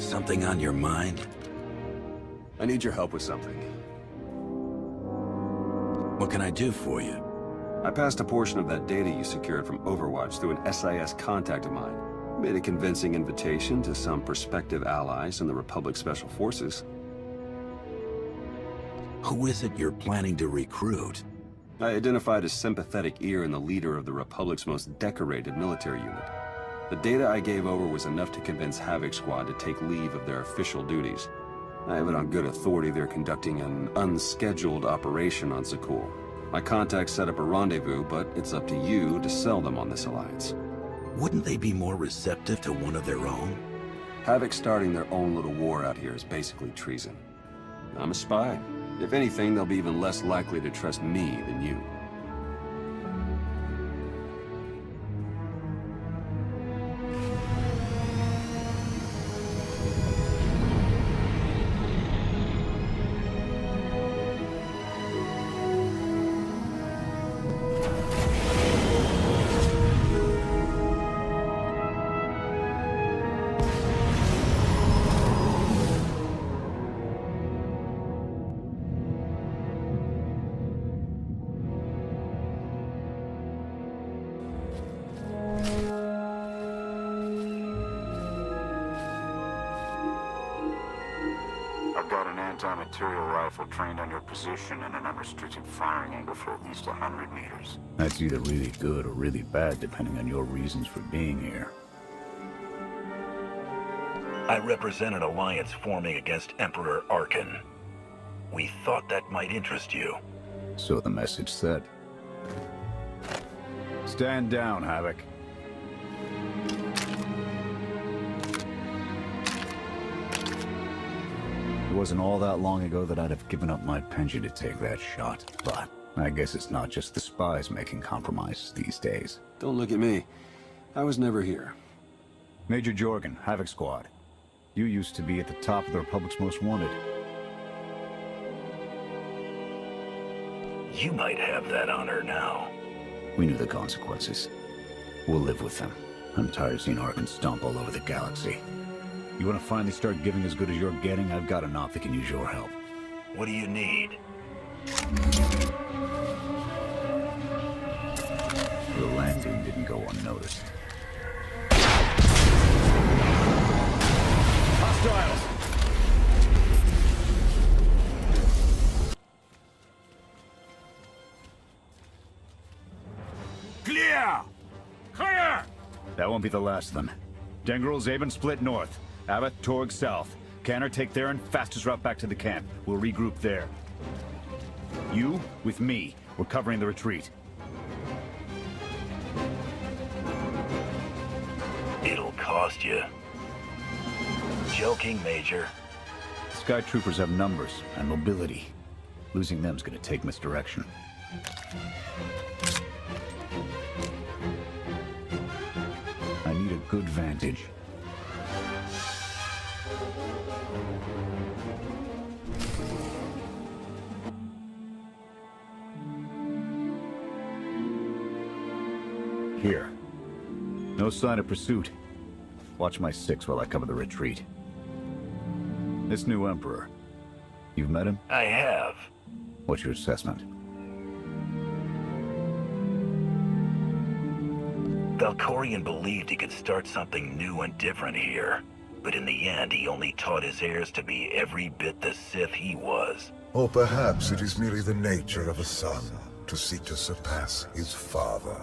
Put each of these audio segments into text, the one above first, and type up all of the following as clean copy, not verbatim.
Something on your mind? I need your help with something. What can I do for you? I passed a portion of that data you secured from Overwatch through an SIS contact of mine. Made a convincing invitation to some prospective allies in the Republic Special Forces. Who is it you're planning to recruit? I identified a sympathetic ear in the leader of the Republic's most decorated military unit. The data I gave over was enough to convince Havoc Squad to take leave of their official duties. I have it on good authority they're conducting an unscheduled operation on Zakul. My contacts set up a rendezvous, but it's up to you to sell them on this alliance. Wouldn't they be more receptive to one of their own? Havoc starting their own little war out here is basically treason. I'm a spy. If anything, they'll be even less likely to trust me than you. I've got an anti-material rifle trained on your position and an unrestricted firing angle for at least 100 meters. That's either really good or really bad, depending on your reasons for being here. I represent an alliance forming against Emperor Arkin. We thought that might interest you. So the message said. Stand down, Havoc. It wasn't all that long ago that I'd have given up my pension to take that shot, but I guess it's not just the spies making compromises these days. Don't look at me. I was never here. Major Jorgen, Havoc Squad. You used to be at the top of the Republic's Most Wanted. You might have that honor now. We knew the consequences. We'll live with them. I'm tired of seeing Arkin stomp all over the galaxy. You want to finally start giving as good as you're getting? I've got enough that can use your help. What do you need? The landing didn't go unnoticed. Hostiles! Clear! Clear! That won't be the last of them. Dengrel, Zaben split north. Abbott, Torg south. Canner take Theron, fastest route back to the camp. We'll regroup there. You, with me, we're covering the retreat. It'll cost you. Joking, Major. Sky Troopers have numbers and mobility. Losing them's gonna take misdirection. I need a good vantage. Here. No sign of pursuit. Watch my six while I cover the retreat. This new Emperor. You've met him? I have. What's your assessment? Valkorian believed he could start something new and different here. But in the end, he only taught his heirs to be every bit the Sith he was. Or perhaps it is merely the nature of a son to seek to surpass his father.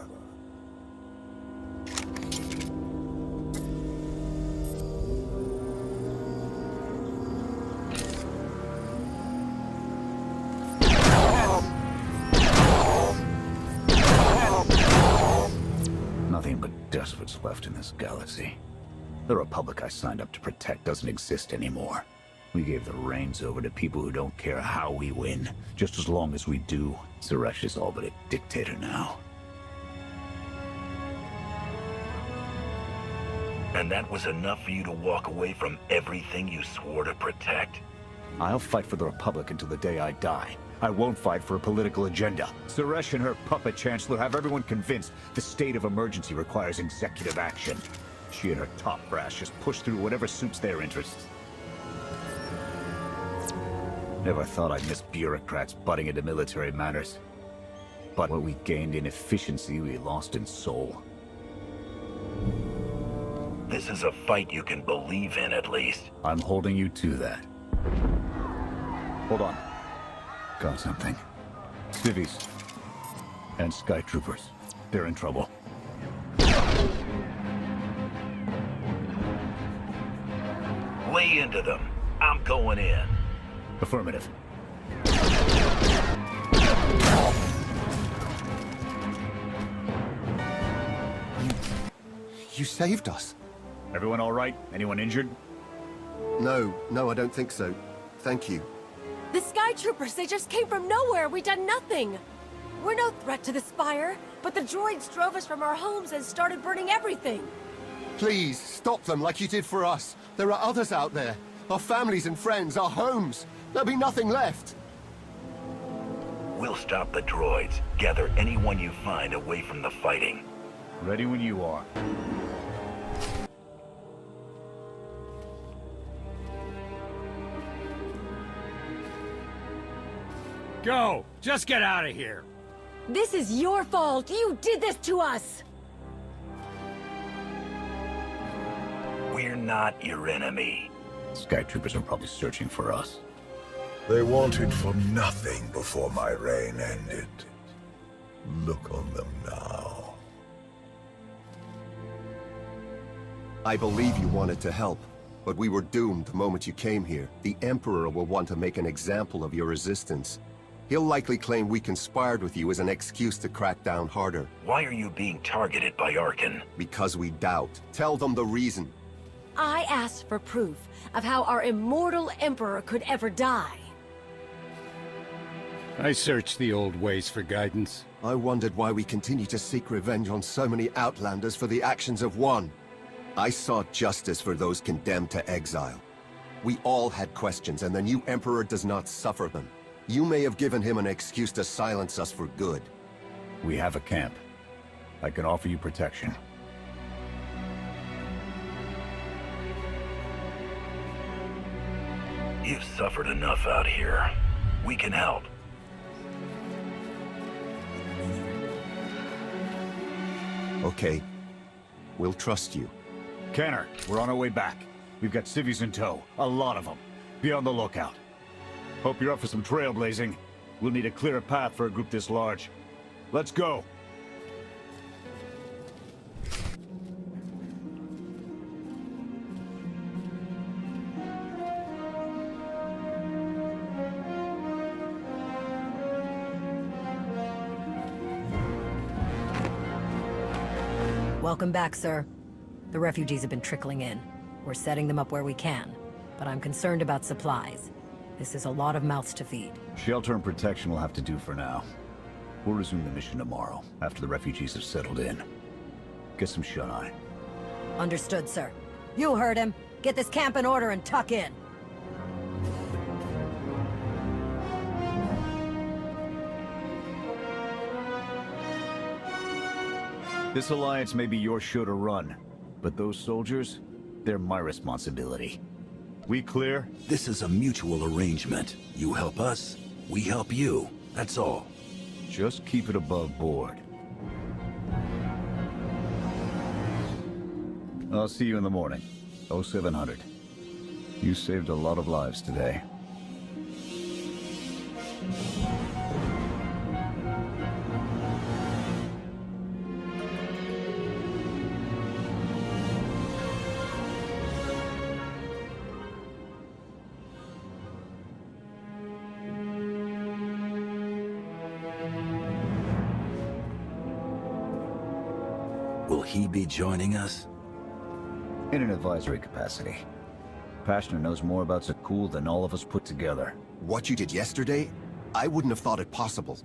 Nothing but dust what's left in this galaxy. The Republic I signed up to protect doesn't exist anymore. We gave the reins over to people who don't care how we win, just as long as we do. Suresh is all but a dictator now. And that was enough for you to walk away from everything you swore to protect? I'll fight for the Republic until the day I die. I won't fight for a political agenda. Suresh and her puppet chancellor have everyone convinced the state of emergency requires executive action. She and her top brass just push through whatever suits their interests. Never thought I'd miss bureaucrats butting into military matters. But what we gained in efficiency, we lost in soul. This is a fight you can believe in, at least. I'm holding you to that. Hold on. Got something. Civvies. And Sky Troopers. They're in trouble. Lay into them. I'm going in. Affirmative. You saved us. Everyone all right? Anyone injured? No, I don't think so. Thank you. The Sky Troopers, they just came from nowhere. We done nothing. We're no threat to the Spire, but the droids drove us from our homes and started burning everything. Please, stop them like you did for us. There are others out there. Our families and friends, our homes. There'll be nothing left. We'll stop the droids. Gather anyone you find away from the fighting. Ready when you are. Go! Just get out of here! This is your fault. You did this to us. We're not your enemy. Sky Troopers are probably searching for us. They wanted for nothing before my reign ended. Look on them now. I believe you wanted to help, but we were doomed the moment you came here. The Emperor will want to make an example of your resistance. He'll likely claim we conspired with you as an excuse to crack down harder. Why are you being targeted by Arkan? Because we doubt. Tell them the reason. I asked for proof of how our immortal Emperor could ever die. I searched the old ways for guidance. I wondered why we continue to seek revenge on so many Outlanders for the actions of one. I sought justice for those condemned to exile. We all had questions, and the new Emperor does not suffer them. You may have given him an excuse to silence us for good. We have a camp. I can offer you protection. You've suffered enough out here. We can help. Okay. We'll trust you. Kenner, we're on our way back. We've got civvies in tow. A lot of them. Be on the lookout. Hope you're up for some trailblazing. We'll need a clearer path for a group this large. Let's go! Welcome back, sir. The refugees have been trickling in. We're setting them up where we can, but I'm concerned about supplies. This is a lot of mouths to feed. Shelter and protection will have to do for now. We'll resume the mission tomorrow, after the refugees have settled in. Get some shut-eye. Understood, sir. You heard him. Get this camp in order and tuck in. This alliance may be your show to run, but those soldiers, they're my responsibility. We clear? This is a mutual arrangement. You help us, we help you. That's all. Just keep it above board. I'll see you in the morning. 0700. You saved a lot of lives today. Will he be joining us? In an advisory capacity. Pashner knows more about Zakul than all of us put together. What you did yesterday, I wouldn't have thought it possible.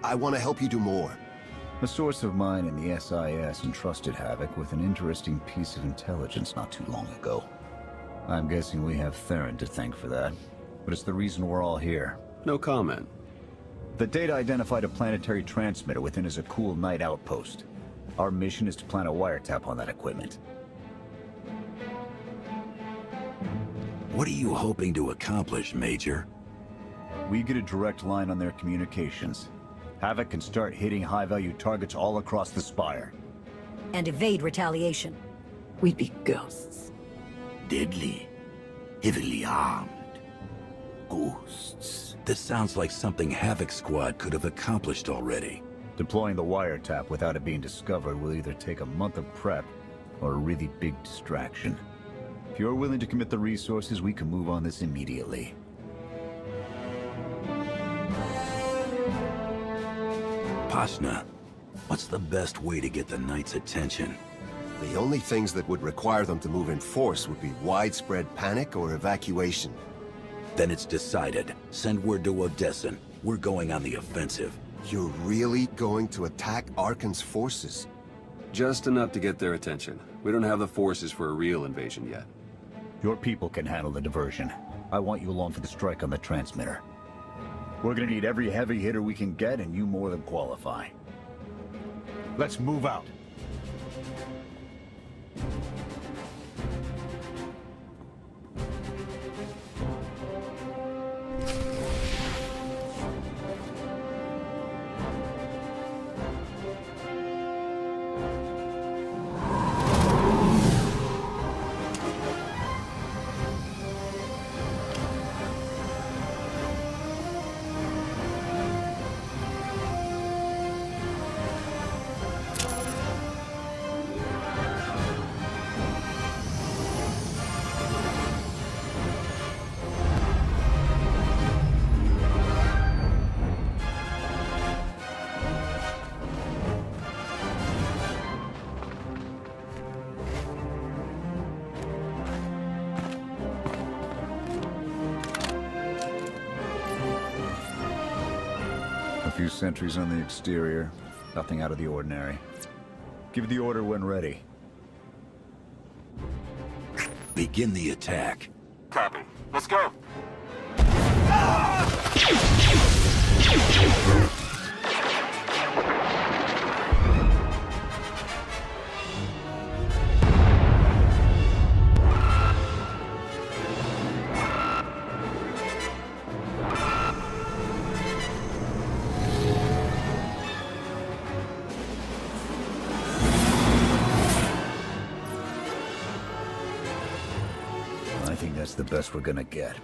I want to help you do more. A source of mine in the SIS entrusted Havoc with an interesting piece of intelligence not too long ago. I'm guessing we have Theron to thank for that, but it's the reason we're all here. No comment. The data identified a planetary transmitter within a Zakul Night outpost. Our mission is to plant a wiretap on that equipment. What are you hoping to accomplish, Major? We get a direct line on their communications. Havoc can start hitting high-value targets all across the Spire. And evade retaliation. We'd be ghosts. Deadly. Heavily armed. Ghosts. This sounds like something Havoc Squad could have accomplished already. Deploying the wiretap without it being discovered will either take a month of prep or a really big distraction. If you're willing to commit the resources, we can move on this immediately. Pashna, what's the best way to get the Knight's attention? The only things that would require them to move in force would be widespread panic or evacuation. Then it's decided. Send word to Odessen. We're going on the offensive. You're really going to attack Arkan's forces? Just enough to get their attention. We don't have the forces for a real invasion yet. Your people can handle the diversion. I want you along for the strike on the transmitter. We're gonna need every heavy hitter we can get, and you more than qualify. Let's move out. A few sentries on the exterior. Nothing out of the ordinary. Give the order when ready. Begin the attack. Copy. Let's go. I think that's the best we're gonna get.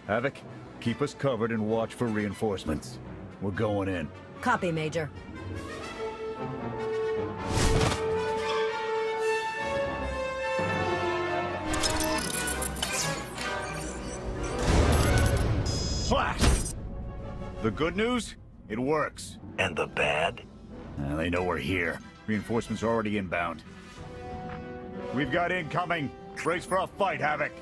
Havoc, keep us covered and watch for reinforcements. We're going in. Copy, Major. Flash! The good news? It works. And the bad? They know we're here. Reinforcements are already inbound. We've got incoming. Brace for a fight, Havoc.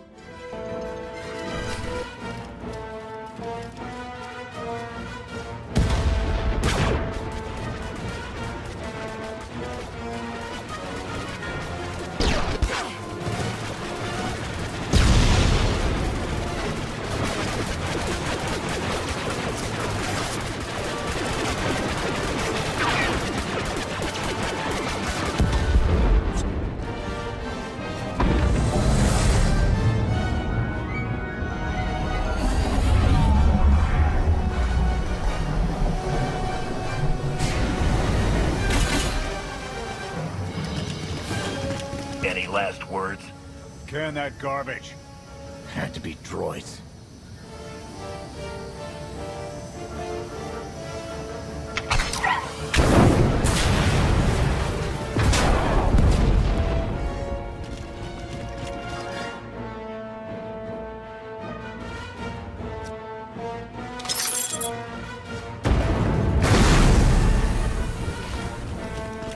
Any last words? Can that garbage. Had to be droids.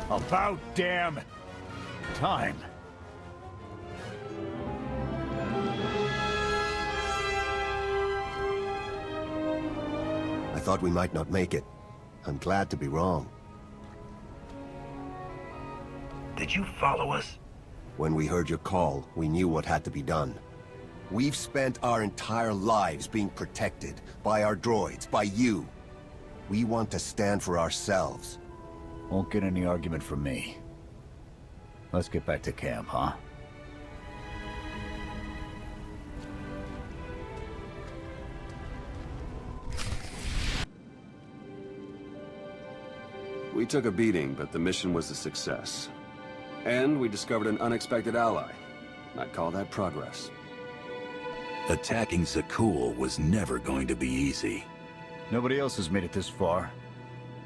About damn time. I thought we might not make it. I'm glad to be wrong. Did you follow us? When we heard your call, we knew what had to be done. We've spent our entire lives being protected by our droids, by you. We want to stand for ourselves. Won't get any argument from me. Let's get back to camp, huh? We took a beating, but the mission was a success. And we discovered an unexpected ally. I'd call that progress. Attacking Zakul was never going to be easy. Nobody else has made it this far.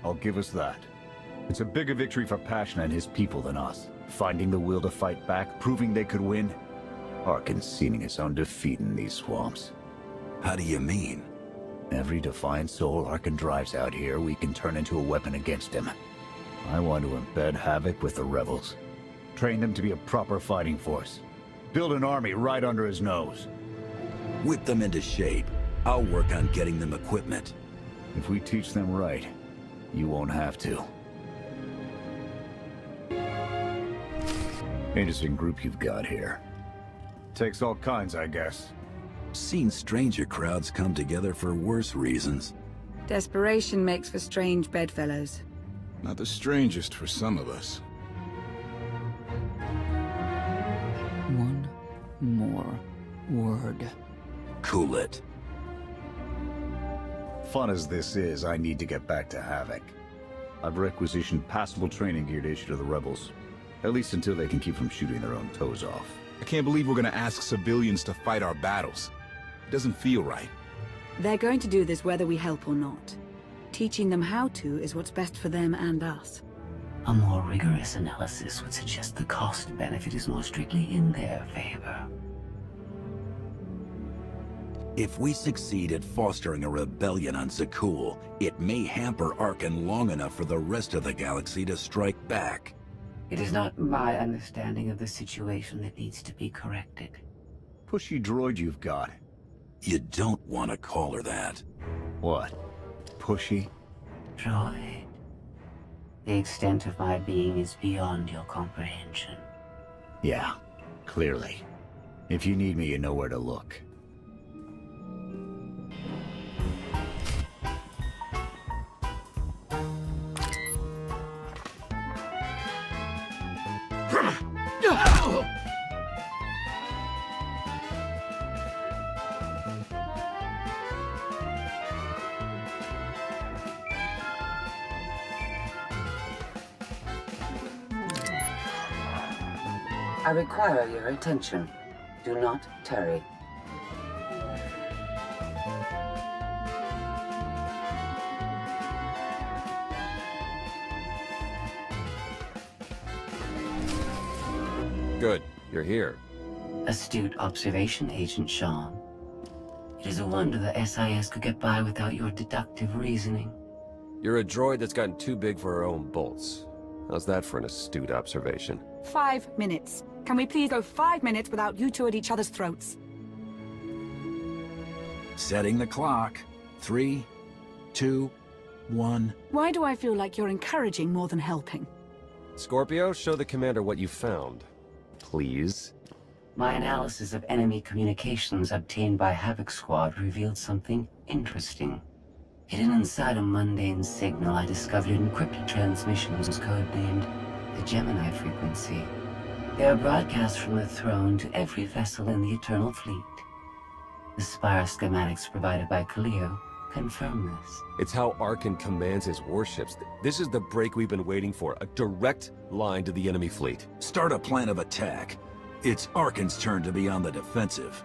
I'll give us that. It's a bigger victory for Passion and his people than us. Finding the will to fight back, proving they could win. Arkin's seeing his own defeat in these swamps. How do you mean? Every defiant soul Arkin drives out here, we can turn into a weapon against him. I want to embed Havoc with the rebels. Train them to be a proper fighting force. Build an army right under his nose. Whip them into shape. I'll work on getting them equipment. If we teach them right, you won't have to. Interesting group you've got here. Takes all kinds, I guess. Seen stranger crowds come together for worse reasons. Desperation makes for strange bedfellows. Not the strangest for some of us. One more word. Cool it. Fun as this is, I need to get back to Havoc. I've requisitioned passable training gear to issue to the rebels. At least until they can keep from shooting their own toes off. I can't believe we're gonna ask civilians to fight our battles. It doesn't feel right. They're going to do this whether we help or not. Teaching them how to is what's best for them and us. A more rigorous analysis would suggest the cost-benefit is more strictly in their favor. If we succeed at fostering a rebellion on Zakul, it may hamper Arkin long enough for the rest of the galaxy to strike back. It is not my understanding of the situation that needs to be corrected. Pushy droid you've got. You don't want to call her that. What? Pushy? Droid. The extent of my being is beyond your comprehension. Yeah, clearly. If you need me, you know where to look. I require your attention. Do not tarry. Good. You're here. Astute observation, Agent Sean. It is a wonder the SIS could get by without your deductive reasoning. You're a droid that's gotten too big for her own bolts. How's that for an astute observation? 5 minutes. Can we please go 5 minutes without you two at each other's throats? Setting the clock. 3, 2, 1. Why do I feel like you're encouraging more than helping? Scorpio, show the commander what you found. Please. My analysis of enemy communications obtained by Havoc Squad revealed something interesting. Hidden inside a mundane signal, I discovered encrypted transmissions codenamed the Gemini frequency. They are broadcast from the throne to every vessel in the Eternal Fleet. The Spire schematics provided by Kaleo confirm this. It's how Arkin commands his warships. This is the break we've been waiting for. A direct line to the enemy fleet. Start a plan of attack. It's Arkin's turn to be on the defensive.